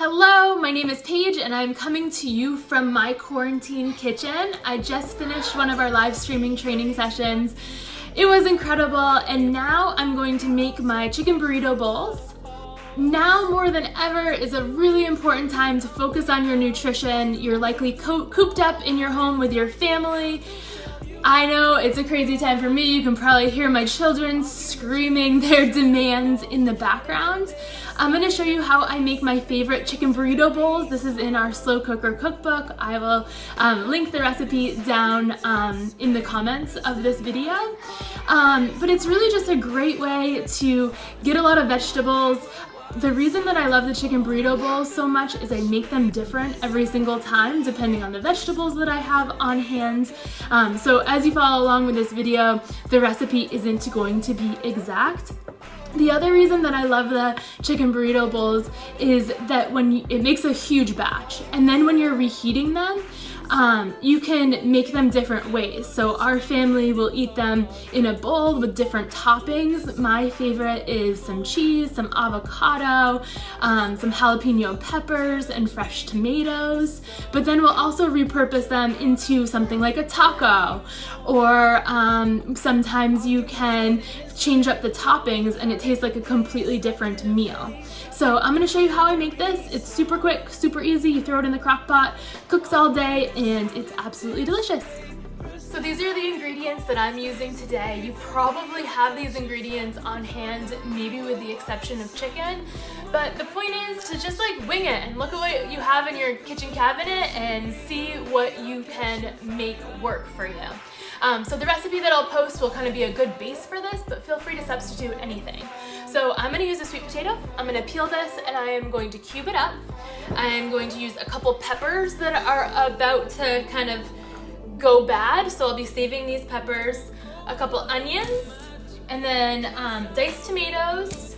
Hello, my name is Paige and I'm coming to you from my quarantine kitchen. I just finished one of our live streaming training sessions. It was incredible, and now I'm going to make my chicken burrito bowls. Now more than ever is a really important time to focus on your nutrition. You're likely cooped up in your home with your family. I know it's a crazy time for me. You can probably hear my children screaming their demands in the background. I'm going to show you how I make my favorite chicken burrito bowls. This is in our slow cooker cookbook. I will link the recipe down in the comments of this video. But it's really just a great way to get a lot of vegetables. The reason that I love the chicken burrito bowls so much is I make them different every single time depending on the vegetables that I have on hand. So as you follow along with this video, the recipe isn't going to be exact. The other reason that I love the chicken burrito bowls is that it makes a huge batch, and then when you're reheating them, you can make them different ways. So our family will eat them in a bowl with different toppings. My favorite is some cheese, some avocado, some jalapeno peppers, and fresh tomatoes. But then we'll also repurpose them into something like a taco, or sometimes you can change up the toppings and it tastes like a completely different meal. So I'm going to show you how I make this. It's super quick, super easy. You throw it in the crock pot, cooks all day, and it's absolutely delicious. So these are the ingredients that I'm using today. You probably have these ingredients on hand, maybe with the exception of chicken, but the point is to just like wing it and look at what you have in your kitchen cabinet and see what you can make work for you. So the recipe that I'll post will kind of be a good base for this, but feel free to substitute anything. So I'm going to use a sweet potato. I'm going to peel this and I am going to cube it up. I'm going to use a couple peppers that are about to kind of go bad, so I'll be saving these peppers, a couple onions, and then diced tomatoes.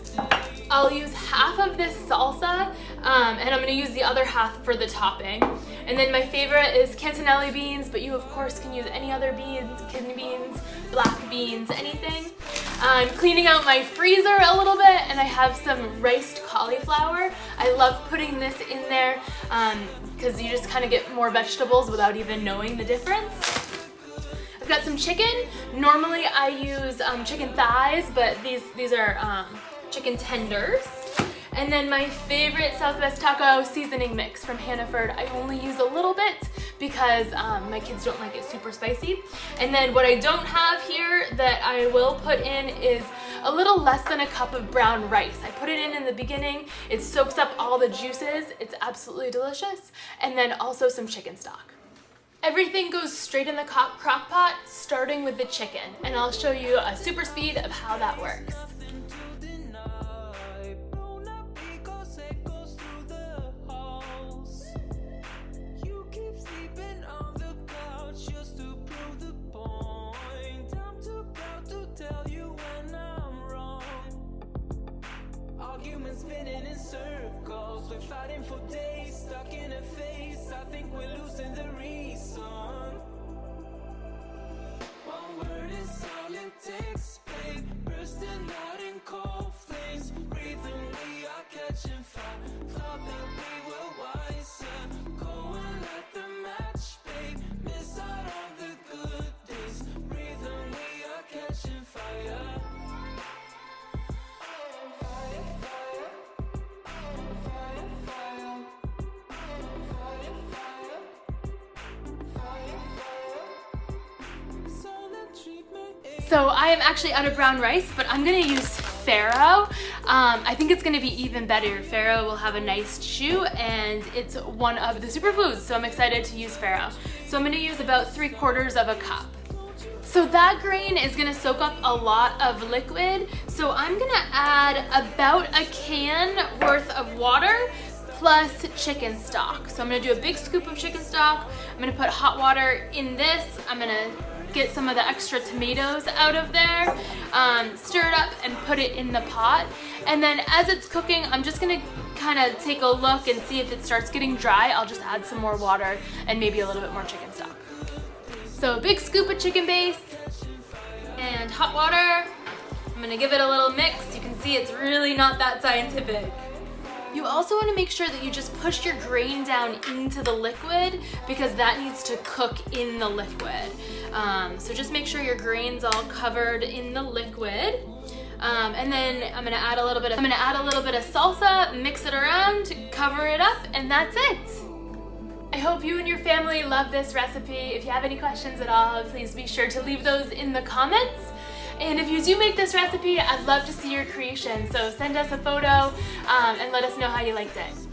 I'll use half of this salsa, and I'm going to use the other half for the topping. And then my favorite is cantonelli beans, but you of course can use any other beans, kidney beans, black beans, anything. I'm cleaning out my freezer a little bit, and I have some riced cauliflower. I love putting this in there because you just kind of get more vegetables without even knowing the difference. I've got some chicken. Normally I use chicken thighs, but these are chicken tenders. And then my favorite Southwest Taco seasoning mix from Hannaford. I only use a little bit because my kids don't like it super spicy. And then what I don't have here that I will put in is a little less than a cup of brown rice. I put it in the beginning. It soaks up all the juices. It's absolutely delicious. And then also some chicken stock. Everything goes straight in the crock pot, starting with the chicken. And I'll show you a super speed of how that works. Spinning in circles, we're fighting for days, stuck in a phase. I think we're losing the reason. One word is all it takes, babe. Bursting out in cold flames, breathing, we are catching fire. Thought that we were wiser, go and light the match, babe. Miss out on the good days, breathing, we are catching fire. So I am actually out of brown rice, but I'm gonna use farro. I think it's gonna be even better. Farro will have a nice chew, and it's one of the superfoods, so I'm excited to use farro. So I'm gonna use about 3/4 of a cup. So that grain is gonna soak up a lot of liquid, so I'm gonna add about a can worth of water plus chicken stock. So I'm gonna do a big scoop of chicken stock. I'm gonna put hot water in this. I'm gonna get some of the extra tomatoes out of there, stir it up and put it in the pot. And then as it's cooking, I'm just gonna kind of take a look and see if it starts getting dry. I'll just add some more water and maybe a little bit more chicken stock. So a big scoop of chicken base and hot water. I'm gonna give it a little mix. You can see it's really not that scientific. You also want to make sure that you just push your grain down into the liquid because that needs to cook in the liquid. So just make sure your grain's all covered in the liquid. And then I'm gonna add a little bit of salsa, mix it around, cover it up, and that's it. I hope you and your family love this recipe. If you have any questions at all, please be sure to leave those in the comments. And if you do make this recipe, I'd love to see your creation. So send us a photo and let us know how you liked it.